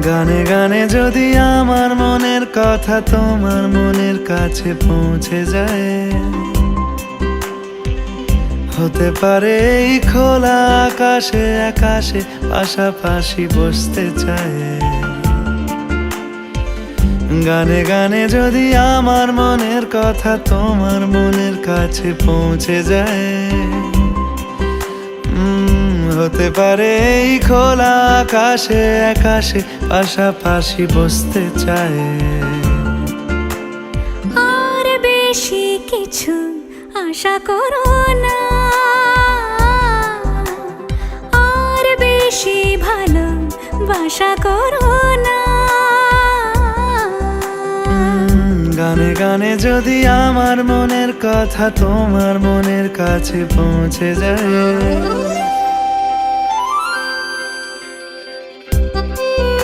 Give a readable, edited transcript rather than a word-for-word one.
গানে গানে যদি আমার মনের কথা তোমার মনের কাছে পৌঁছে যায়, হতে পারে এই খোলা আকাশে আকাশে পাশাপাশি বসতে চায়। গানে গানে যদি আমার মনের কথা তোমার মনের কাছে পৌঁছে যায়, হতে পারে এই খোলা আকাশে আকাশে পাশাপাশি বসতে চায়। আর বেশি কিছু আশা করো না, আর বেশি ভালোবাসা করো না। গানে গানে যদি আমার মনের কথা তোমার মনের কাছে পৌঁছে যায়,